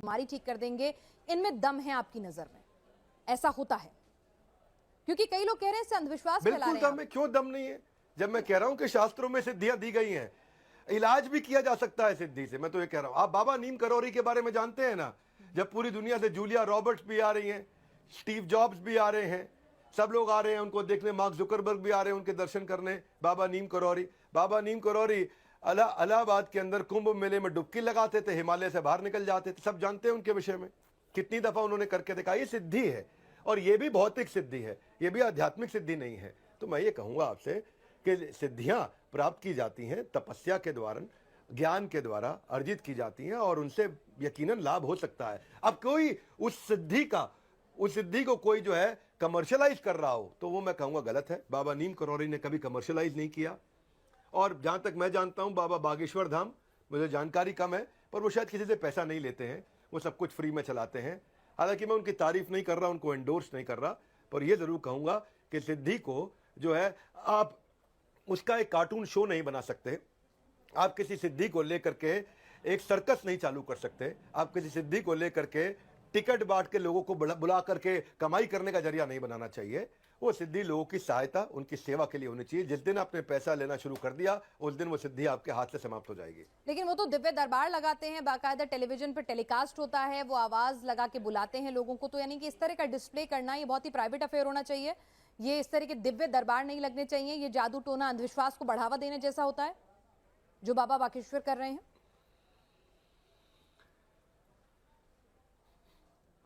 बीमारी ठीक कर देंगे, इनमें दम है आपकी नजर में? ऐसा होता है? क्योंकि कई लोग कह रहे हैं इससे अंधविश्वास फैला रहे हैं। बिल्कुल दम है, क्यों दम नहीं है? जब मैं कह रहा हूं कि शास्त्रों में सिद्धियां दी गई हैं, इलाज भी किया जा सकता है सिद्धि से। मैं तो ये कह रहा हूं, आप बाबा नीम करौरी के बारे में जानते हैं ना? जब पूरी दुनिया से जूलिया रॉबर्ट्स भी आ रही हैं, स्टीव जॉब्स भी आ रहे हैं, सब लोग आ रहे हैं उनको देखने, मार्क जुकरबर्ग भी आ रहे हैं उनके दर्शन करने, बाबा नीम करौरी। बाबा नीम करौरी इलाहाबाद के अंदर कुंभ मेले में डुबकी लगाते थे, हिमालय से बाहर निकल जाते थे। सब जानते हैं उनके विषय में, कितनी दफा उन्होंने करके देखा। ये सिद्धि है, और ये भी भौतिक सिद्धि है, ये भी आध्यात्मिक सिद्धि नहीं है। तो मैं ये कहूंगा आपसे कि सिद्धियां प्राप्त की जाती हैं तपस्या के द्वारा, ज्ञान के द्वारा अर्जित की जाती हैं, और उनसे यकीनन लाभ हो सकता है। अब कोई उस सिद्धि को कोई जो है कमर्शियलाइज कर रहा हो, तो वो मैं कहूंगा गलत है। बाबा नीम करौरी ने कभी कमर्शियलाइज नहीं किया। और जहां तक मैं जानता हूं, बाबा बागेश्वर धाम, मुझे जानकारी कम है, पर वो शायद किसी से पैसा नहीं लेते हैं, वो सब कुछ फ्री में चलाते हैं। हालांकि मैं उनकी तारीफ नहीं कर रहा, उनको एंडोर्स नहीं कर रहा, पर यह जरूर कहूंगा कि सिद्धि को जो है आप उसका एक कार्टून शो नहीं बना सकते। आप किसी सिद्धि को लेकर के एक सर्कस नहीं चालू कर सकते। आप किसी सिद्धि को लेकर के टिकट बांट के लोगों को बुला करके कमाई करने का जरिया नहीं बनाना चाहिए। वो सिद्धि लोगों की सहायता, उनकी सेवा के लिए होनी चाहिए। जिस दिन आपने पैसा लेना शुरू कर दिया, उस दिन वो सिद्धि आपके हाथ से समाप्त हो जाएगी। लेकिन वो तो दिव्य दरबार लगाते हैं, बाकायदा टेलीविजन पर टेलीकास्ट होता है, वो आवाज लगा के बुलाते हैं लोगों को। तो यानी कि इस तरह का डिस्प्ले करना ये बहुत ही प्राइवेट अफेयर होना चाहिए। ये इस तरह के दिव्य दरबार नहीं लगने चाहिए। ये जादू टोना अंधविश्वास को बढ़ावा देने जैसा होता है जो बाबा बागेश्वर कर रहे हैं।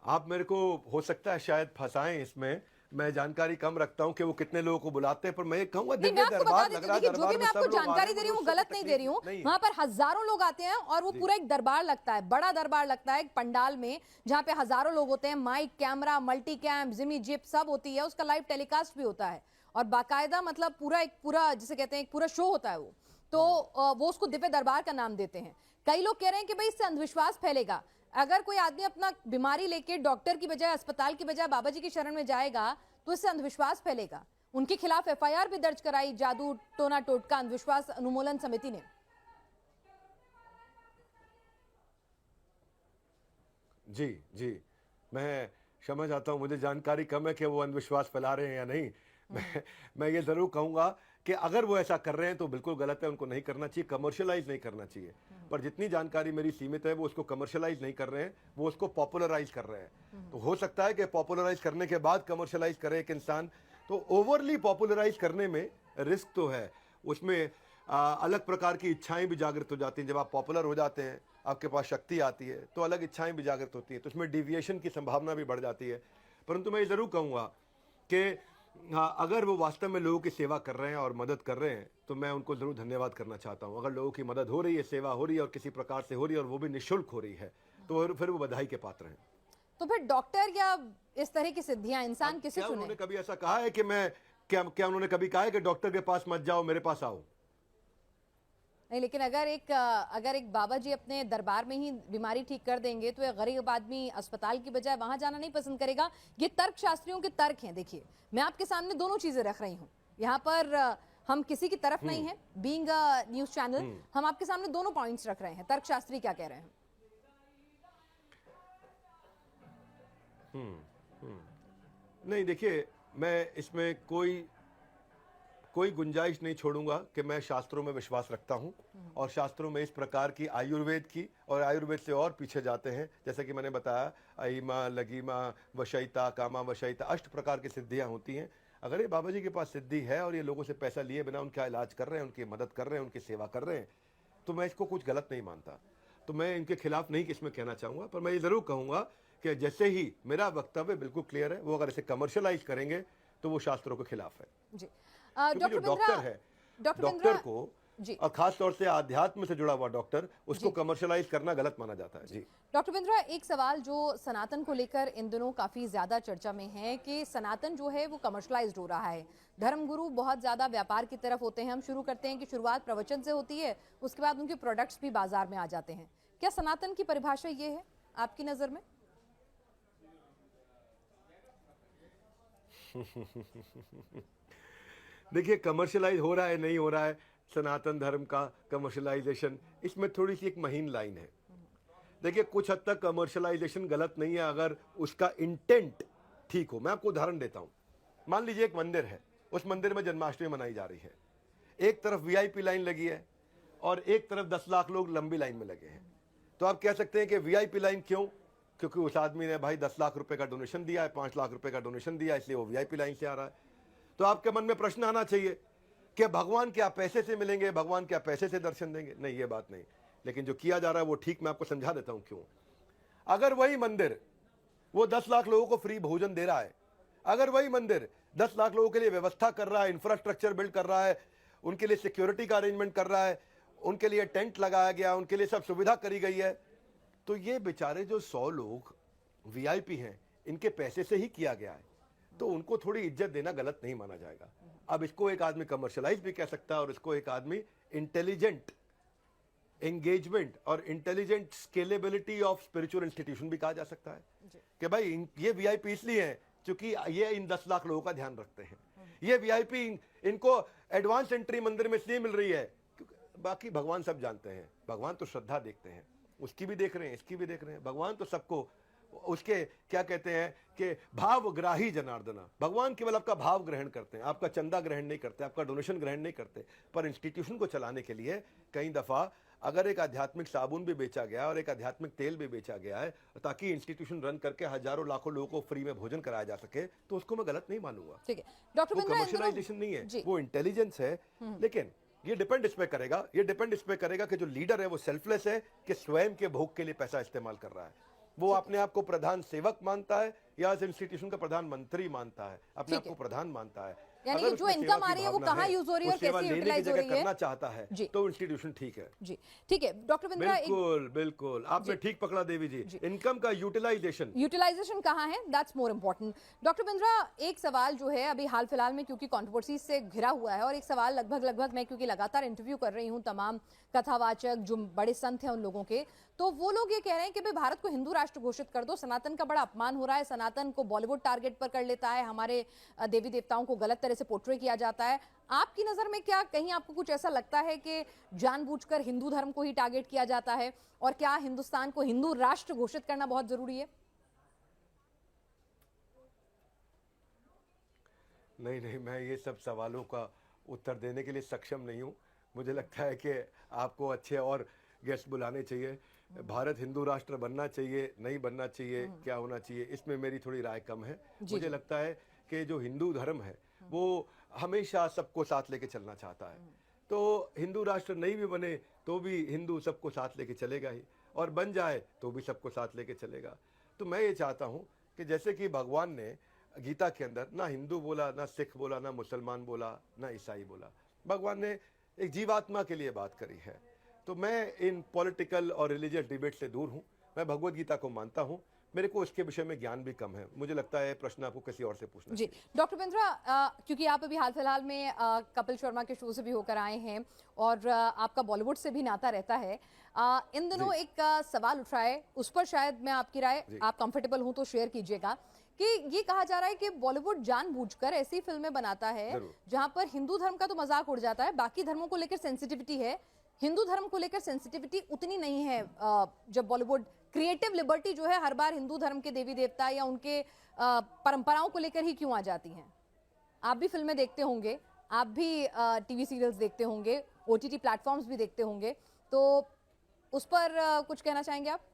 आप मेरे को हो सकता है शायद फंसाएं इसमें, मैं जानकारी कम रखता हूं कि वो कितने लोगों को बुलाते हैं, पर मैं कहूंगा दिव्य दरबार लग रहा है। जो भी मैं आपको जानकारी दे रही हूँ वो गलत नहीं दे रही हूँ। वहां पर हजारों लोग आते हैं और वो पूरा एक दरबार लगता है, बड़ा दरबार लगता है एक पंडाल में, जहां पे हजारों लोग होते हैं। Mic, camera, multi cam, jimmy jib सब होती है, उसका लाइव टेलीकास्ट भी होता है, और बाकायदा मतलब पूरा जिसे कहते हैं एक पूरा शो होता है वो। तो वो उसको दिव्य दरबार का नाम देते हैं। कई लोग कह रहे हैं कि भाई इससे अंधविश्वास फैलेगा। अगर कोई आदमी अपना बीमारी लेके डॉक्टर की बजाय, अस्पताल की बजाय बाबा जी की शरण में जाएगा तो इससे अंधविश्वास फैलेगा। उनके खिलाफ एफआईआर भी दर्ज कराई जादू टोना टोटका अंधविश्वास उन्मूलन समिति ने। जी जी, मैं समझ आता हूं, मुझे जानकारी कम है कि वो अंधविश्वास फैला रहे हैं या नहीं। मैं ये जरूर कहूंगा कि अगर वो ऐसा कर रहे हैं तो बिल्कुल गलत है, उनको नहीं करना चाहिए, कमर्शियलाइज नहीं करना चाहिए। पर जितनी जानकारी मेरी सीमित है, वो उसको कमर्शियलाइज नहीं कर रहे हैं, वो उसको पॉपुलराइज कर रहे हैं। तो हो सकता है कि पॉपुलराइज करने के बाद कमर्शियलाइज करे एक इंसान, तो ओवरली पॉपुलराइज करने में रिस्क तो है। उसमें अलग प्रकार की इच्छाएं भी जागृत हो जाती हैं। जब आप पॉपुलर हो जाते हैं, आपके पास शक्ति आती है, तो अलग इच्छाएं भी जागृत होती हैं, तो उसमें डिविएशन की संभावना भी बढ़ जाती है। परंतु मैं ये जरूर कहूँगा कि हाँ, अगर वो वास्तव में लोगों की सेवा कर रहे हैं और मदद कर रहे हैं, तो मैं उनको जरूर धन्यवाद करना चाहता हूँ। अगर लोगों की मदद हो रही है, सेवा हो रही है और किसी प्रकार से हो रही है, और वो भी निःशुल्क हो रही है, तो फिर वो बधाई के पात्र हैं। तो फिर डॉक्टर या इस तरह की सिद्धियां इंसान किसे चुने? उन्होंने कभी ऐसा कहा है कि मैं क्या उन्होंने कभी कहा है कि डॉक्टर के पास मत जाओ, मेरे पास आओ? नहीं, लेकिन अगर एक बाबा जी अपने दरबार में ही बीमारी ठीक कर देंगे तो एक गरीब आदमी अस्पताल की बजाय वहां जाना नहीं पसंद करेगा। ये तर्क शास्त्रियों के तर्क हैं। देखिए, मैं आपके सामने दोनों चीजें रख रही हूँ यहाँ पर। हम किसी की तरफ नहीं है, बीइंग अ न्यूज चैनल, हम आपके सामने दोनों पॉइंट्स रख रहे हैं। तर्क शास्त्री क्या कह रहे हैं? नहीं, देखिए, मैं इसमें कोई गुंजाइश नहीं छोड़ूंगा कि मैं शास्त्रों में विश्वास रखता हूं, और शास्त्रों में इस प्रकार की आयुर्वेद की, और आयुर्वेद से और पीछे जाते हैं, जैसे कि मैंने बताया, अहिमा, लघिमा, वशयिता, कामा वशयिता, 8 प्रकार की सिद्धियां होती हैं। अगर ये बाबा जी के पास सिद्धि है और ये लोगों से पैसा लिए बिना उनका इलाज कर रहे हैं, उनकी मदद कर रहे हैं, उनकी सेवा कर रहे हैं, तो मैं इसको कुछ गलत नहीं मानता। तो मैं इनके खिलाफ नहीं इसमें कहना चाहूँगा, पर मैं ये ज़रूर कहूँगा कि जैसे ही मेरा वक्तव्य बिल्कुल क्लियर है, वो अगर इसे कमर्शियलाइज करेंगे तो वो शास्त्रों के खिलाफ है। जी, क्योंकि जो डॉक्टर है, डॉक्टर को, और खास तौर से आध्यात्म से जुड़ा हुआ डॉक्टर, उसको कमर्शियलाइज करना गलत माना जाता है। जी डॉक्टर बिंद्रा, एक सवाल जो सनातन को लेकर इन दिनों काफी ज्यादा चर्चा में है कि सनातन जो है वो कमर्शियलाइज्ड हो रहा है। धर्मगुरु बहुत ज्यादा व्यापार की तरफ होते हैं। हम शुरू करते हैं कि शुरुआत प्रवचन से होती है, उसके बाद उनके प्रोडक्ट्स भी बाजार में आ जाते हैं। क्या सनातन की परिभाषा ये है आपकी नजर में? देखिए, कमर्शियलाइज हो रहा है नहीं हो रहा है, सनातन धर्म का कमर्शियलाइजेशन, इसमें थोड़ी सी एक महीन लाइन है। देखिए कुछ हद तक कमर्शलाइजेशन गलत नहीं है अगर उसका इंटेंट ठीक हो। मैं आपको उदाहरण देता हूं। मान लीजिए एक मंदिर है, उस मंदिर में जन्माष्टमी मनाई जा रही है, एक तरफ वीआईपी लाइन लगी है और एक तरफ 10 लाख लोग लंबी लाइन में लगे हैं। तो आप कह सकते हैं कि वीआईपी लाइन क्यों? क्योंकि उस आदमी ने भाई 10 लाख रुपए का डोनेशन दिया है, 5 लाख रुपए का डोनेशन दिया, इसलिए वो वीआईपी लाइन से आ रहा है। तो आपके मन में प्रश्न आना चाहिए कि भगवान क्या पैसे से मिलेंगे, भगवान क्या पैसे से दर्शन देंगे? नहीं, ये बात नहीं। लेकिन जो किया जा रहा है वो ठीक, मैं आपको समझा देता हूं क्यों। अगर वही मंदिर वो 10 लाख लोगों को फ्री भोजन दे रहा है, अगर वही मंदिर 10 लाख लोगों के लिए व्यवस्था कर रहा है, इंफ्रास्ट्रक्चर बिल्ड कर रहा है, उनके लिए सिक्योरिटी का अरेंजमेंट कर रहा है, उनके लिए टेंट लगाया गया, उनके लिए सब सुविधा करी गई है, तो ये बेचारे जो 100 लोग वीआईपी हैं, इनके पैसे से ही किया गया है, तो उनको थोड़ी इज्जत देना गलत नहीं माना जाएगा। अब इसको एक आदमी कमर्शलाइज भी कह सकता है और इसको एक आदमी इंटेलिजेंट एंगेजमेंट और intelligent scalability of spiritual institution भी कहा जा सकता है कि भाई ये वीआईपी इसलिए हैं क्योंकि ये इन 10 लाख लोगों का ध्यान रखते हैं। ये वीआईपी इनको एडवांस एंट्री मंदिर में इसलिए मिल रही है क्योंकि बाकी भगवान सब जानते हैं, भगवान तो श्रद्धा देखते हैं, उसकी भी देख रहे हैं, इसकी भी देख रहे हैं। भगवान तो सबको उसके क्या कहते हैं कि भावग्राही जनार्दना, भगवान केवल आपका भाव ग्रहण करते हैं, आपका चंदा ग्रहण नहीं करते, आपका डोनेशन ग्रहण नहीं करते। पर इंस्टीट्यूशन को चलाने के लिए कई दफा अगर एक आध्यात्मिक साबुन भी बेचा गया और एक आध्यात्मिक तेल भी बेचा गया है ताकि इंस्टीट्यूशन रन करके हजारों लाखों लोगों को फ्री में भोजन कराया जा सके, तो उसको मैं गलत नहीं मानूंगा। ठीक है डॉक्टर वो बिंद्रा, कमर्शलाइजेशन नहीं है, वो इंटेलिजेंस है। लेकिन ये डिपेंड इस पे करेगा, ये डिपेंड इस पे करेगा कि जो लीडर है वो सेल्फलेस है कि स्वयं के भोग के लिए पैसा इस्तेमाल कर रहा है, वो अपने आप को प्रधान सेवक मानता है या इस इंस्टीट्यूशन का प्रधानमंत्री मानता है, अपने आप को प्रधान मानता है। यानी कि जो इनकम आ रही है वो कहाँ यूज हो रही है और कैसे यूटिलाइज हो रही है, करना चाहता है तो इंस्टीट्यूशन ठीक है। जी ठीक है डॉक्टर बिंद्रा, बिल्कुल बिल्कुल आपने ठीक पकड़ा देवी जी। इनकम का यूटिलाइजेशन कहाँ है, that's more important. Doctor Bindra, एक सवाल जो है अभी हाल फिलहाल में क्योंकि कंट्रोवर्सी से घिरा हुआ है और एक सवाल लगभग मैं क्योंकि लगातार इंटरव्यू कर रही हूँ तमाम कथावाचक जो बड़े संत हैं उन लोगों के, तो वो लोग ये कह रहे हैं कि भाई भारत को हिंदू राष्ट्र घोषित कर दो, सनातन का बड़ा अपमान हो रहा है, सनातन को बॉलीवुड टारगेट पर कर लेता है, हमारे देवी देवताओं को गलत तरह से पोर्ट्रे किया जाता है। आपकी नजर में क्या कहीं आपको कुछ ऐसा लगता है कि जानबूझकर हिंदू धर्म को ही टारगेट किया जाता है, और क्या हिंदुस्तान को हिंदू राष्ट्र घोषित करना बहुत जरूरी है? नहीं, मैं ये सब सवालों का उत्तर देने के लिए सक्षम नहीं हूँ। मुझे लगता है कि आपको अच्छे और गेस्ट बुलाने चाहिए। भारत हिंदू राष्ट्र बनना चाहिए, नहीं बनना चाहिए, क्या होना चाहिए, इसमें मेरी थोड़ी राय कम है। मुझे लगता है कि जो हिंदू धर्म है वो हमेशा सबको साथ लेके चलना चाहता है, तो हिंदू राष्ट्र नहीं भी बने तो भी हिंदू सबको साथ लेके चलेगा ही, और बन जाए तो भी सबको साथ लेके चलेगा। तो मैं ये चाहता हूँ कि जैसे कि भगवान ने गीता के अंदर ना हिंदू बोला, ना सिख बोला, ना मुसलमान बोला, ना ईसाई बोला, भगवान ने एक जीवात्मा के लिए बात करी है। तो मैं इन पॉलिटिकल और रिलीजियस डिबेट से दूर हूँ, मैं भगवत गीता को मानता हूँ, मेरे को इसके विषय में ज्ञान भी कम है। मुझे लगता है प्रश्न आपको किसी और से पूछना जी। डॉक्टर बिंद्रा, क्योंकि आप अभी हाल फिलहाल में कपिल शर्मा के शो से भी होकर आए हैं और आपका बॉलीवुड से भी नाता रहता है, इन दिनों एक सवाल उठ रहा है, उस पर शायद मैं आपकी राय, आप कंफर्टेबल हूं तो शेयर कीजिएगा, कि ये कहा जा रहा है कि बॉलीवुड जानबूझकर ऐसी फिल्में बनाता है जहां पर हिंदू धर्म का तो मजाक उड़ जाता है, बाकी धर्मों को लेकर सेंसिटिविटी है, हिंदू धर्म को लेकर सेंसिटिविटी उतनी नहीं है। जब बॉलीवुड क्रिएटिव लिबर्टी जो है हर बार हिंदू धर्म के देवी देवता या उनके परंपराओं को लेकर ही क्यों आ जाती हैं? आप भी फिल्में देखते होंगे, आप भी टीवी सीरियल्स देखते होंगे, ओटीटी प्लेटफॉर्म्स भी देखते होंगे, तो उस पर कुछ कहना चाहेंगे आप?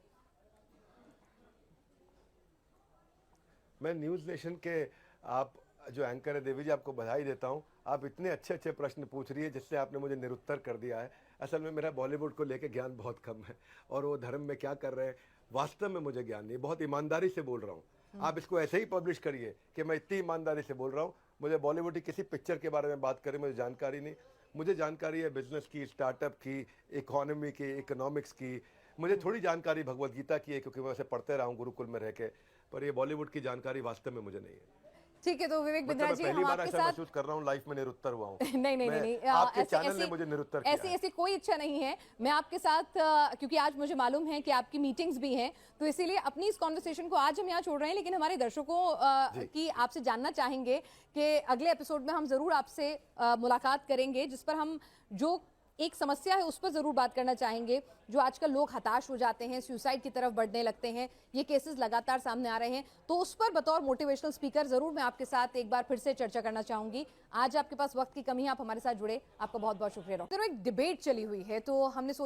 मैं न्यूज़ नेशन के आप जो एंकर है देवी जी, आपको बधाई देता हूं। आप इतने अच्छे अच्छे प्रश्न पूछ रही है जिससे आपने मुझे निरुत्तर कर दिया है। असल में मेरा बॉलीवुड को लेके ज्ञान बहुत कम है और वो धर्म में क्या कर रहे हैं वास्तव में मुझे ज्ञान नहीं, बहुत ईमानदारी से बोल रहा हूँ। आप इसको ऐसे ही पब्लिश करिए कि मैं इतनी ईमानदारी से बोल रहा हूँ। मुझे बॉलीवुड की किसी पिक्चर के बारे में बात करें मुझे जानकारी नहीं। मुझे जानकारी है बिजनेस की, स्टार्टअप की, इकोनॉमी की, इकोनॉमिक्स की। मुझे थोड़ी जानकारी भगवत गीता की है क्योंकि मैं उसे पढ़ते रहा हूँ गुरुकुल में रह के, पर ये बॉलीवुड की जानकारी वास्तव में मुझे नहीं है। ठीक है, तो विवेक बिंद्रा जी, हम आपके साथ महसूस कर रहा हूँ लाइफ में निरुत्तर हुआ हूँ। नहीं, आपके चैनल ने मुझे निरुत्तर किया है। ऐसी कोई इच्छा नहीं है। मैं आपके साथ क्योंकि आज मुझे मालूम है कि आपकी मीटिंग्स भी हैं, तो इसीलिए अपनी इस कॉन्वर्सेशन को आज हम यहाँ छोड़ रहे हैं, लेकिन हमारे दर्शकों की आपसे जानना चाहेंगे कि अगले एपिसोड में हम जरूर आपसे मुलाकात करेंगे जिस पर हम जो एक समस्या है उस पर जरूर बात करना चाहेंगे। जो आजकल लोग हताश हो जाते हैं, सुसाइड की तरफ बढ़ने लगते हैं, ये केसेस लगातार सामने आ रहे हैं, तो उस पर बतौर मोटिवेशनल स्पीकर जरूर मैं आपके साथ एक बार फिर से चर्चा करना चाहूंगी। आज आपके पास वक्त की कमी है, आप हमारे साथ जुड़े, आपका बहुत बहुत शुक्रिया। डॉक्टर, एक डिबेट चली हुई है, तो हमने